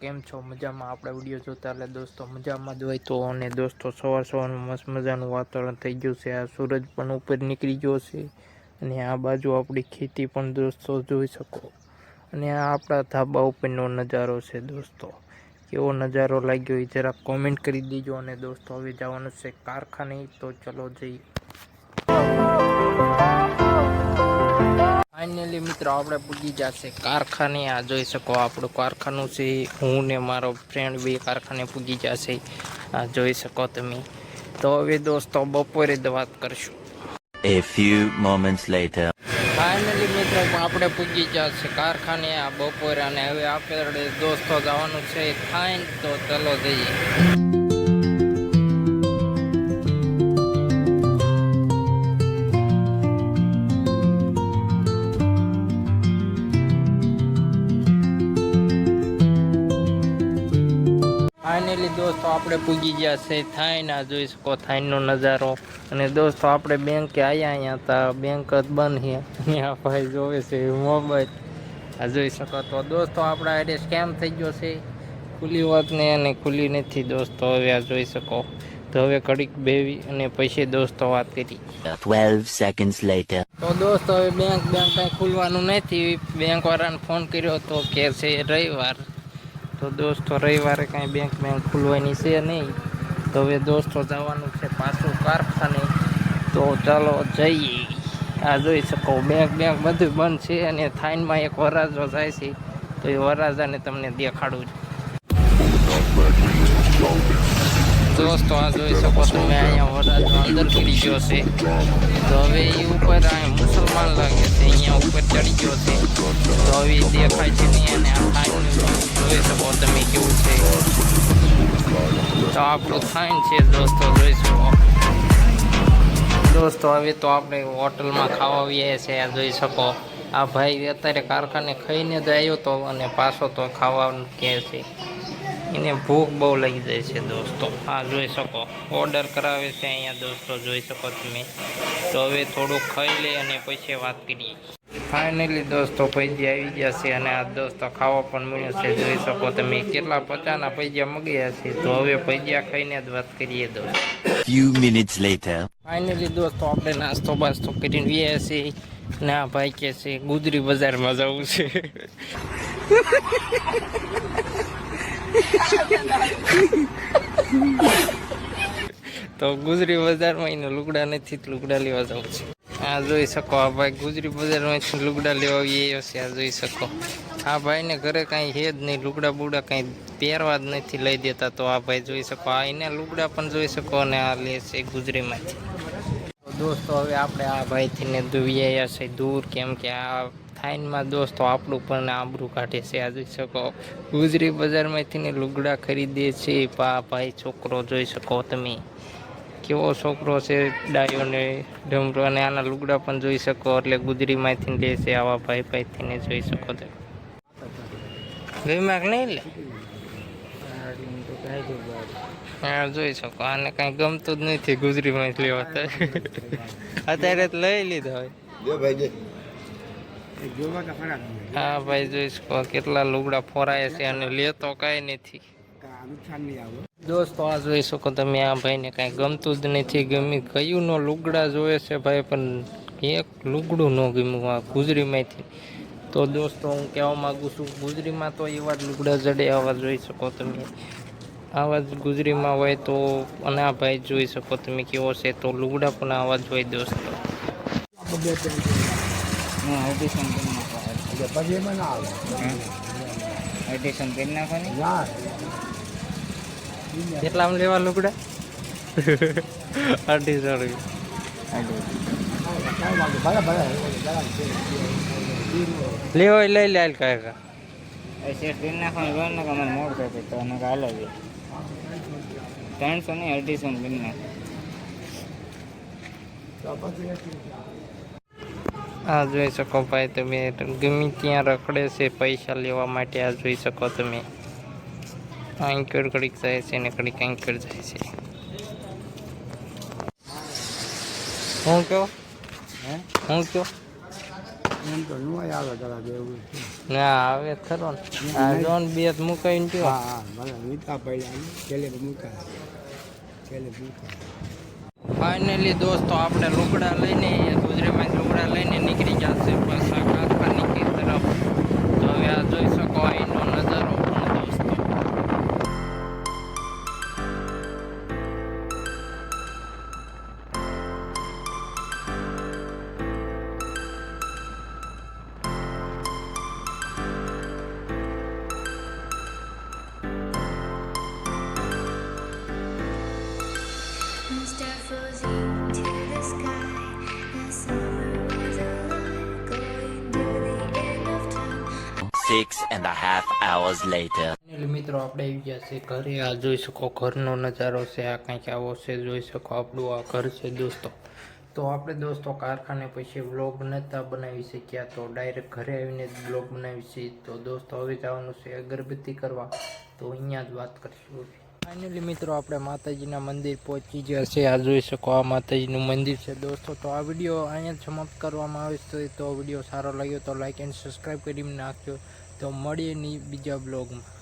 કેમ છો? મજામાં? આપણે વિડીયો જોતા એટલે દોસ્તો મજામાં જ હોય તો. અને દોસ્તો સવારનું મસ્ત મજાનું વાતાવરણ થઈ ગયું છે. આ સૂરજ પણ ઉપર નીકળી ગયો છે અને આ બાજુ આપણી ખેતી પણ દોસ્તો જોઈ શકો. અને આ આપણા ધાબા ઉપરનો નજારો છે દોસ્તો. કેવો નજારો લાગ્યો એ જરા કોમેન્ટ કરી દેજો. અને દોસ્તો હવે જવાનું છે કારખાને, તો ચલો જઈએ. ફાઇનલી મિત્રો આપણે પૂજી જશે કારખાને. આ જોઈ શકો આપણું કારખાનું છે. હું ને મારો ફ્રેન્ડ બે કારખાને પૂજી જશે. આ જોઈ શકો તમે. તો હવે દોસ્તો બપોરે જ વાત કરશું. A few moments later. Finally મિત્રો આપણે પૂજી જશે કારખાને આ બપોરે. અને હવે આપણે દોસ્તો જવાનું છે ખાઈને, તો ચલો જઈએ. ફાઇનલી દોસ્તો આપણે પૂજી ગયા છે થાઈને. આ જોઈ શકો થાઈનો નજારો. અને દોસ્તો આપણે બેંકે અહીંયા હતા, બેંક જ બંધ છે. અહીંયા ભાઈ જોવે છે મોબાઈલ. આ જોઈ શકો. તો દોસ્તો આપણા આઈડી સ્કેમ થઈ ગયો છે. ખુલ્લી વાત ને અને ખુલ્લી નથી દોસ્તો. હવે આ જોઈ શકો. તો હવે ઘડીક બેવી અને પછી દોસ્તો વાત કરી. 12 seconds later. તો દોસ્તો હવે બેંક કંઈ ખુલવાનું નથી. બેંક વાળાને ફોન કર્યો તો કે છે રવિવાર. તો દોસ્તો રવિવારે કાંઈ બેંક ખુલવાની છે નહીં. તો હવે દોસ્તો જવાનું છે પાછું કારખાને. તો ચાલો જઈએ. આ જોઈ શકો બેંક બધું બંધ છે. અને થાઈનમાં એક વરાજો જાય છે. તો એ વરાજાને તમને દેખાડું. દોસ્તો આ જોઈ શકો તમે અહીંયા વરાજો અંદર કરી ગયો છે. તો હવે એ ઉપર અહીંયા મુસલમાન લાગે છે, અહીંયા ઉપર ચડી ગયો છે. તો હવે દેખાય છે નહીં. અને આ થાઈનું જોઈ શકો તમે કેવું છે. તો આપણું થાઈન છે દોસ્તો જોઈ શકો. દોસ્તો હવે તો આપણે હોટલમાં ખાવા આવીએ છીએ. આ જોઈ શકો આ ભાઈ અત્યારે કારખાને ખાઈને જ આવ્યો તો અને પાછો તો ખાવાનું કહે છે. એને ભૂખ બહુ લાગી જાય છે દોસ્તો. આ જોઈ શકો ઓર્ડર કરાવે છે અહીંયા દોસ્તો જોઈ શકો તમે. તો હવે થોડુંક ખાઈ લે અને પછી વાત કરીએ. ફાઇનલી દોસ્તો પૈજા આવી ગયા છે. અને આ દોસ્તો ખાવા પણ મળ્યો છે જોઈ શકો તમે. કેટલા 50ના પૈજા મગ્યા છે. તો હવે પૈજા ખાઈને જ વાત કરીએ દોસ્તો. Few minutes later. ફાઇનલી દોસ્તો આપણે નાસ્તો બાસ્તો કરીને વ્યા છીએ. ને આ ભાઈ કે છે ગુજરી બજારમાં જવું છે. તો ગુજરી બજારમાં એને લુગડા નથી, લુગડા લેવા જવું છે. આ જોઈ શકો આ ભાઈ ગુજરી બજારમાં લુગડા લેવા આવ્યો છે. આ જોઈ શકો આ ભાઈને ઘરે કાંઈ છે જ નહીં, લુગડા બુગડા કાંઈ પહેરવા જ નથી લઈ દેતા. તો આ ભાઈ જોઈ શકો આ એને લુગડા પણ જોઈ શકો. અને આ લે છે ગુજરીમાંથી. તો દોસ્તો હવે આપણે આ ભાઈથી ને દુવ્યા છે દૂર, કેમ કે આ થાઈનમાં દોસ્તો આપણું પણ આબરૂ કાઢે છે. આ જોઈ શકો ગુજરી બજારમાંથી ને લુગડા ખરીદે છે. ભાઈ છોકરો જોઈ શકો તમે કેવો છોકરો છે, ડાયો ને ડમરો. અને આના લુગડા પણ જોઈ શકો. એટલે ગુજરીમાંથી લે છે આવા ભાઈથી ને જોઈ શકો તમે. ગઈમાક નહીં લે. હા જોઈ શકો આને કાંઈ ગમતું જ નથી ગુજરીમાં લેવા. અત્યારે લઈ લીધા હોય. હા ભાઈ જોઈ શકો કેટલા લુગડા ફોરાય છે અને લેતો કાંઈ નથી દોસ્તો. આ જોઈ શકો તમે આ ભાઈને કાંઈ ગમતું જ નથી. ગમી કયું નો લુગડા જોવે છે ભાઈ, પણ એક લુગડું ન ગમ્યું આ ગુજરીમાંથી. તો દોસ્તો હું કહેવા માગું છું ગુજરીમાં તો એવા જ લુગડા જડે. આવા જોઈ શકો તમે આવા જ ગુજરીમાં હોય તો. અને આ ભાઈ જોઈ શકો તમે કેવો છે. તો લુગડા પણ આવા જ હોય દોસ્તો. કેટલામાં લેવા લુગડા? 250 લેવો લઈ લે. કાંઈ સેટ કરી નાખવાનું ને મને મોડ કરે તો એને હાલે 300 નહીં 250 કરી નાખ. આ જોઈ શકો ભાઈ તમે ગમે ત્યાં રખડે છે પૈસા લેવા માટે. આ જોઈ શકો તમે આંકર ઘડીક જાય છે ને ઘડીક આંકર જાય છે. હું કયો એમ તો ન આવે જરા જેવું છે. ના હવે ખરો ને આ જોન બે જ મુકાઈને ગયો હા મને મીઠા પડ્યા છેલ્લે મૂકા ફાઇનલી દોસ્તો આપણે લુગડા લઈને ગુજરાતમાં લુગડા લઈને નીકળી જશે પાછા કારખાની કે તરફ તો હવે આ જોઈ શકો અહીંનો નજારો પણ દોસ્તો Stars frozen to the sky. The summer was alive, going to the end of time. 6.5 hours later. Finally મિત્રો આપણે આવી ગયા છે ઘરે આ જોઈ શકો ઘરનો નજારો છે આ કંઈક આવો છે જોઈ શકો આપણું આ ઘર છે દોસ્તો તો આપણે દોસ્તો કારખાને પછી વ્લોગ નહોતા બનાવી શક્યા તો ડાયરેક્ટ ઘરે આવીને જ વ્લોગ બનાવી છે તો દોસ્તો હવે જવાનું છે અગરબત્તી કરવા તો અહીંયા જ વાત કરીશું ફાઇનલી મિત્રો આપણે માતાજીના મંદિર પહોંચી ગયા છે આ જોઈ શકો આ માતાજીનું મંદિર છે દોસ્તો તો આ વિડીયો અહીંયા સમાપ્ત કરવામાં આવે છે તો વિડીયો સારો લાગ્યો તો લાઈક એન્ડ સબસ્ક્રાઈબ કરી નાખજો તો મળીએ નહીં બીજા બ્લોગમાં